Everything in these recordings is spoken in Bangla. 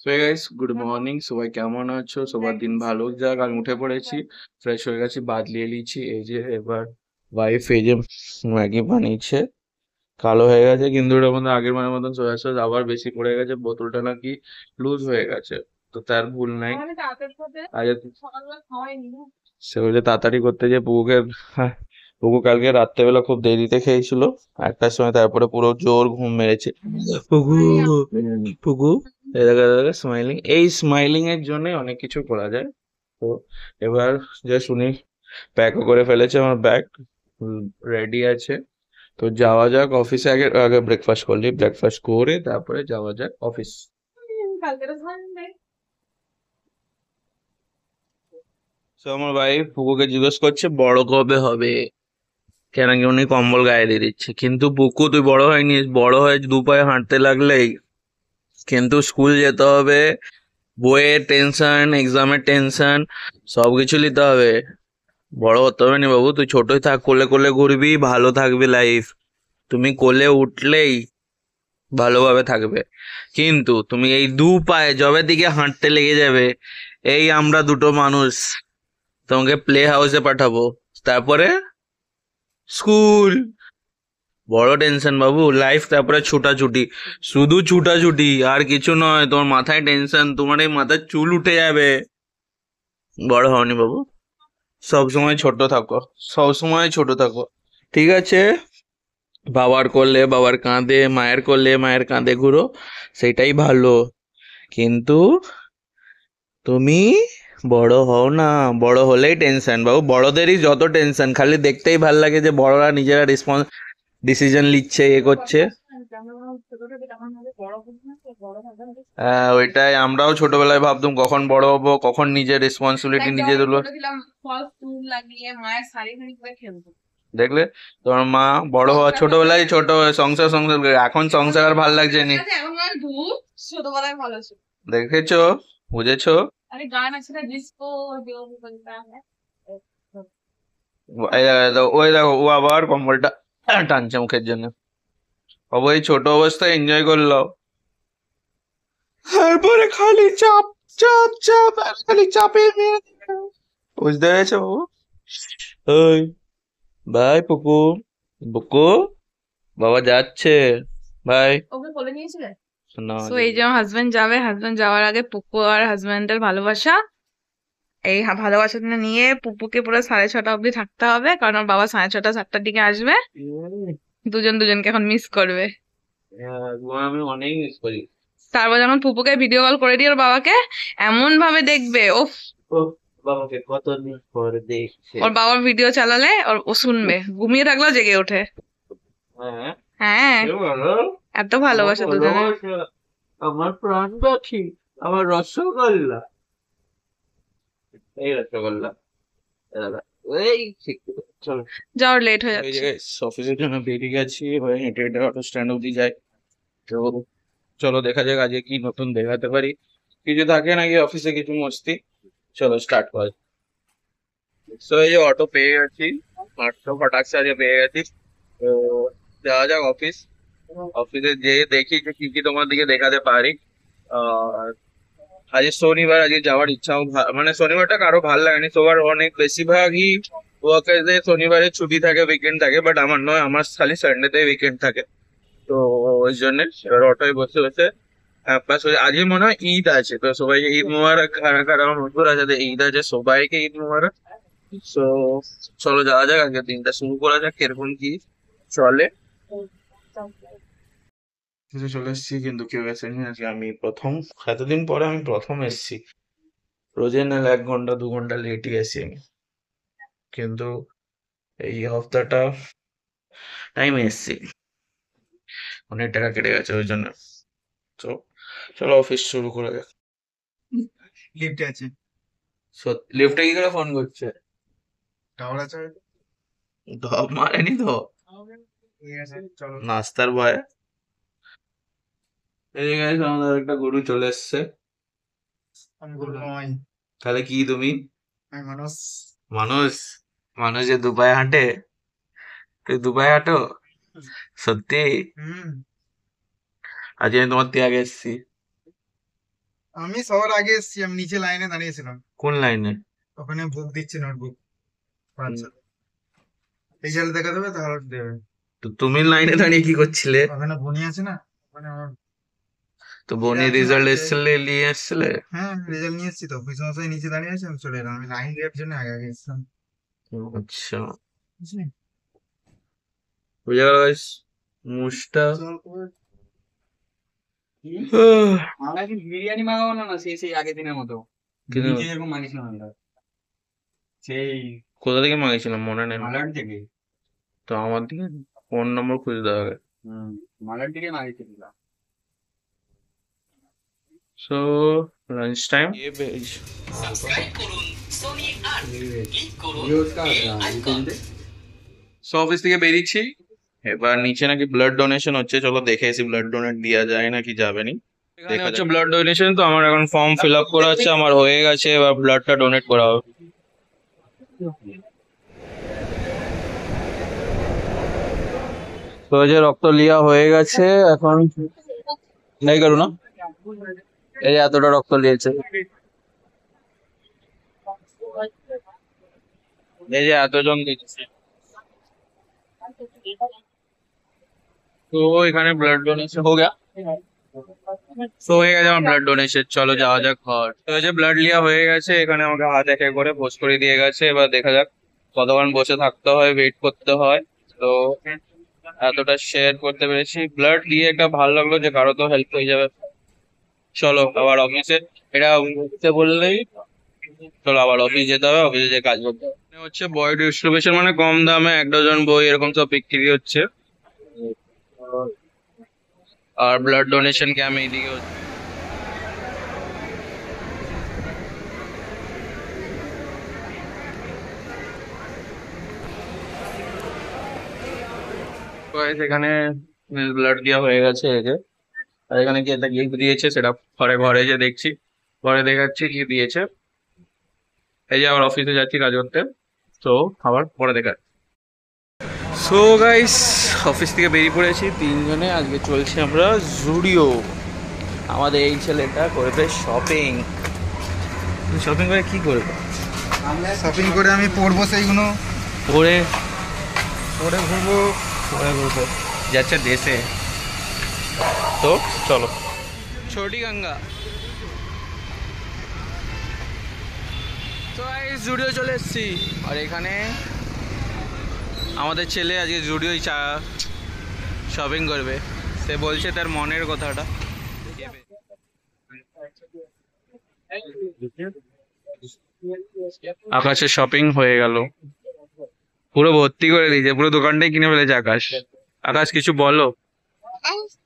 So guys, good morning. সবাই কেমন আছো? সবার দিন ভালো যাক। আমি উঠে পড়েছি, ফ্রেশ হয়ে গেছি, বাদ নিয়ে নিয়েছি। এই যে এবার ওয়াইফ এই যে ম্যাগি বানিয়েছে, কালো হয়ে গেছে কিন্তু ওটার মধ্যে আগের মানের মতন সোয়া সস আবার বেশি পড়ে গেছে। বোতলটা নাকি লুজ হয়ে গেছে, তো তার ভুল নাই। আগে সে বলে তাড়াতাড়ি করতে, যে পুকুকে, হ্যাঁ, পুকু কালকে রাত্রেবেলা খুব দেরিতে খেয়েছিল 1টার সময়, তারপরে পুরো জোর ঘুম মেরেছে। পুকু, পুকু, এই দেখো, দেখো স্মাইলিং। এই স্মাইলিং এর জন্য অনেক কিছু করা যায়। তো এবার যে শুনি প্যাকও করে ফেলেছে, আমার ব্যাগ রেডি আছে। তো যাওয়া যাক অফিসে। আগে আগে ব্রেকফাস্ট করলি, ব্রেকফাস্ট করে তারপরে যাওয়া যাক অফিস। তো আমার ভাই পুকুকে জিজ্ঞেস করছে বড় কবে হবে, কেন কি উনি কম্বল গায়ে দিয়ে দিচ্ছে। কিন্তু পুকু, তুই বড় হয়নি, বড় হয়ে দু পায়ে হাঁটতে লাগলেই কিন্তু স্কুল যেতে হবে, বইয়ের টেনশন, এক্সামের টেনশন, সবকিছু নিতে হবে। বড় হতে হবে না বাবু, তুই ছোটই থাক, কোলে কোলে ঘুরবি, ভালো থাকবি লাইফ। তুমি কোলে উঠলেই ভালোভাবে থাকবে। কিন্তু তুমি এই দু পায়ে জবে দিকে হাঁটতে লেগে যাবে, এই আমরা দুটো মানুষ তোমাকে প্লে হাউসে পাঠাবো, তারপরে স্কুল, বড় টেনশন বাবু লাইফ। তারপরে ছুটাছুটি, শুধু ছুটাছুটি আর কিছু নয়। তোমার মাথায় টেনশন, তোমার এই মাথার চুল উঠে যাবে। বড় হওনি বাবু, সব সময় ছোট থাকো, সব সময় ছোট থাকো, ঠিক আছে? বাবার করলে বাবার কাঁধে, মায়ের করলে মায়ের কাঁধে ঘুরো, সেটাই ভালো। কিন্তু তুমি বড় হও না, বড় হলেই টেনশন বাবু। বড়দেরই যত টেনশন, খালি দেখতেই ভাল লাগে যে বড়রা নিজেরা ডিসিশন নিচ্ছে, এ করছে। হ্যাঁ, ওইটাই আমরাও ছোটবেলায় ভাবতাম কখন বড় হবো, কখন নিজের রেসপন্সিবিলিটি নিজে তুলবো। দেখলে, তোমার মা বড় হওয়া, ছোটবেলায় ছোট সংসার সংসার করে, এখন সংসার আর ভাল লাগছে নি। দেখেছো, বুঝেছো? এই দেখো, ওই দেখো, ও আবার কম্বলটা টানছে মুখের জন্য। বাবু এই ছোট অবস্থায় এনজয় করলো, তারপরে খালি চাপ চাপ চাপ, আর খালি চাপের মেয়ে। বুঝতে পেরেছো বাবু? ওই, বাই পুকু, বুকু, বাবা যাচ্ছে, বাই। না, সো এই যে আমার হাজবেন্ড যাবে, হাজবেন্ড যাওয়ার আগে পুপু আর হাজবেন্ডের ভালোবাসা, এই ভালোবাসাটা নিয়ে পুপুকে পুরো 6:30 অবধি থাকতে হবে, কারণ ওর বাবা 6:30 7টার দিকে আসবে। দুজন দুজনকে এখন মিস করবে। আমি অনেক মিস করি। তারপর যখন পুপুকে ভিডিও কল করে দিয়ে ওর বাবাকে এমন ভাবে দেখবে, ও ও, বাবাকে কতদিন পরে দেখছে। ওর বাবার ভিডিও চালালে ও শুনবে, ঘুমিয়ে থাকলেও জেগে ওঠে। হ্যাঁ, হ্যাঁ, কে বলো? এত আমার ভালোবাসা দুজনের। ভালোবাসা, আমার প্রাণ পাখি, আমার রসগোল্লা, এই রসগোল্লা, এই দাদা, এই ঠিক, চলো। যাওয়ার লেট হয়ে এই যাচ্ছে। জায়গায় অফিসের জন্য বেরিয়ে গেছি, এবার হেঁটে হেঁটে অটো স্ট্যান্ড অব্দি যাই। তো চলো দেখা যাক আজকে কি নতুন দেখাতে পারি। কিছু থাকে নাকি অফিসে, কিছু মস্তি। চলো স্টার্ট কর। তো এই যে অটো পেয়ে গেছি, অটো ফটাকছে আজকে পেয়ে গেছি। তো যাওয়া যাক অফিস। অফিসে যেয়ে দেখি যে কি কি তোমার দিকে দেখাতে পারি। আর আজকে শনিবার, আজকে যাওয়ার ইচ্ছাও মানে শনিবারটা কারো ভালো লাগেনি, সবার অনেক বেশিরভাগই ওয়ার্কার্স ডে, শনিবারে ছুটি থাকে, উইকেন্ড থাকে, বাট আমার নয়, আমার খালি সানডেতে উইকেন্ড থাকে। তো ওই জন্য এবার অটোয় বসে বসে প্লাস আজকে মনে হয় ঈদ আছে, তো সবাইকে ঈদ মোবারক। কারা কারা আমার বন্ধুরা যাতে ঈদ আছে, সবাইকে ঈদ মোবারক। তো চলো যাওয়া যাক, আজকে দিনটা শুরু করা যাক, কিরকম কি চলে। কিছু চলে এসেছি কিন্তু কেউ এসেনি আজকে, আমি প্রথম, এতদিন পরে আমি প্রথম এসেছি। রোজে নাহলে 1 ঘন্টা 2 ঘন্টা লেটই আসি আমি, কিন্তু এই হপ্তাহটা টাইমে এসেছি। অনেক টাকা কেটে গেছে ওই জন্য। তো চলো অফিস শুরু করে যাক। লিফটে আছে। লিফটে কি করে ফোন করছে? টাওয়ার আছে হয়তো। ধপ মারেনি তো? ঠিক আছে, চলো। নাস্তার ভয়ে। এই গাইস, আমাদের একটা গরু চলে এসছে। আমি গরু নই। তাহলে কি তুমি? আমি মানুষ। মানুষ? মানুষ যে দুপায়ে হাঁটে? তুই দুপায়ে হাঁটো? সত্যি? আজকে আমি তোমার থেকে আগে এসেছি। আমি সবার আগে এসেছি, আমি নিচে লাইনে দাঁড়িয়েছিলাম। কোন লাইনে? ওখানে বুক দিচ্ছে, নোটবুক। আচ্ছা, রেজাল্ট দেখা দেবে, তাহলে দেবে। তো তুমি লাইনে দাঁড়িয়ে কি করছিলে? ওখানে বনি আছে না, ওখানে আমার তো বনি একজন রেজাল্ট আছে। এসেছিলে, নিয়ে এসেছিলে? হ্যাঁ, রেজাল্ট নিয়ে এসেছি তো, অফিস মশাই নিচে দাঁড়িয়ে আছে, আমি চলে এলাম। আমি লাইন দেওয়ার জন্য আগে আগে এসেছিলাম, আচ্ছা, বুঝলি? বুঝে গেল guys, মুশটা। আমরা কি বিরিয়ানি মাগাবো না, না সেই সেই আগের দিনের মতো কিন্তু নিচে যেরকম মাগিয়েছিলাম আমরা, সেই কোথা থেকে মাগিয়েছিলাম মনে নেই। মালাড থেকে। তো আমার দিকে ফোন নম্বর খুঁজে দেওয়া হবে। মালাড থেকে মাগিয়েছিলাম। So lunch time. So office থেকে বেরিয়েছি, এবার নিচে নাকি ব্লাড ডোনেশন হচ্ছে, চলো দেখে এসি ব্লাড ডোনেট দেওয়া যায় নাকি যাবে নি। এখানে হচ্ছে ব্লাড ডোনেশন, তো আমার এখন ফর্ম ফিল আপ করা আছে, আমার হয়ে গেছে, এবার ব্লাডটা ডোনেট করা হবে। তো এই যে রক্ত লিয়া হয়ে গেছে, এখন নেই করো না, এই যে এতটা রক্ত লিয়েছে, এই যে এতজন দিচ্ছে। তো এখানে ব্লাড ডোনেশন হয়ে গেছে, তো হয়ে গেছে আমার ব্লাড ডোনেশন, চলো যাওয়া যাক ঘর। তো এই যে ব্লাড লিয়া হয়ে গেছে, এখানে আমাকে হাত একে করে পোজ করে দিয়ে গেছে, এবার দেখা যাক কতক্ষণ বসে থাকতে হয়, ওয়েট করতে হয়। তো এতটা শেয়ার করতে পেরেছি, ব্লাড দিয়ে একটা ভালো লাগলো যে কারো তো হেল্প হয়ে যাবে। চলো আবার অফিসে, এটা উঠতে বললেই চলো আবার অফিস যেতে হবে, অফিসে যে কাজ করতে হবে। মানে হচ্ছে বই ডিস্ট্রিবিউশন, মানে কম দামে এক ডজন বই এরকম সব বিক্রি হচ্ছে, আর ব্লাড ডোনেশন ক্যাম্প এইদিকে হচ্ছে। Guys, এখানে ব্লাড দেওয়া হয়ে গেছে এই যে, আর এখানে কি একটা গিফট দিয়েছে, সেটা ঘরে ঘরে যে দেখছি, ঘরে দেখাচ্ছি কি দিয়েছে। এই যে আবার অফিসে যাচ্ছি কাজ করতে, তো আবার পরে দেখা। সো গাইস, অফিস থেকে বেরিয়ে পড়েছি তিনজনে, আজকে চলছি আমরা জুডিও। আমাদের এই ছেলেটা করবে শপিং। শপিং করে কি করবে? শপিং করে আমি পরবো সেইগুলো, পরে পরে ঘুরবো। পরে ঘুরবো, যাচ্ছে দেশে। তো চলো, ছোটি গঙ্গা। তো গাইস জুডিও চলে এসেছি, আর এখানে আমাদের ছেলে আজকে জুডিওই শপিং করবে, সে বলছে তার মনের কথাটা। আকাশের শপিং হয়ে গেল, পুরো ভর্তি করে দিয়েছে, পুরো দোকানটাই কিনে ফেলেছে আকাশ। আকাশ কিছু বলো,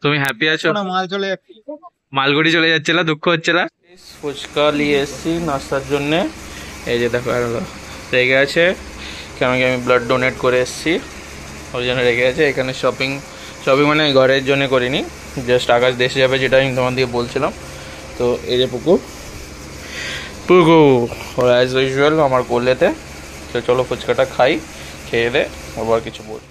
তুমি হ্যাপি আছো? না, মাল চলে যাচ্ছে। মালগুড়ি চলে যাচ্ছে না, দুঃখ হচ্ছে না? ফুচকা নিয়ে এসেছি নাস্তার জন্য, এই যে দেখো রেগে আছে, কেন কি আমি ব্লাড ডোনেট করে এসেছি, ওই জন্য রেগে আছে। এখানে শপিং মানে ঘরের জন্য করিনি, জাস্ট আকাশ দেশে যাবে যেটা আমি তোমার বলছিলাম। তো এই যে পুকু অ্যাজ ইউজুয়াল আমার কোলেতে। তো চলো ফুচকাটা খাই, খেয়ে দে আবার কিছু বল।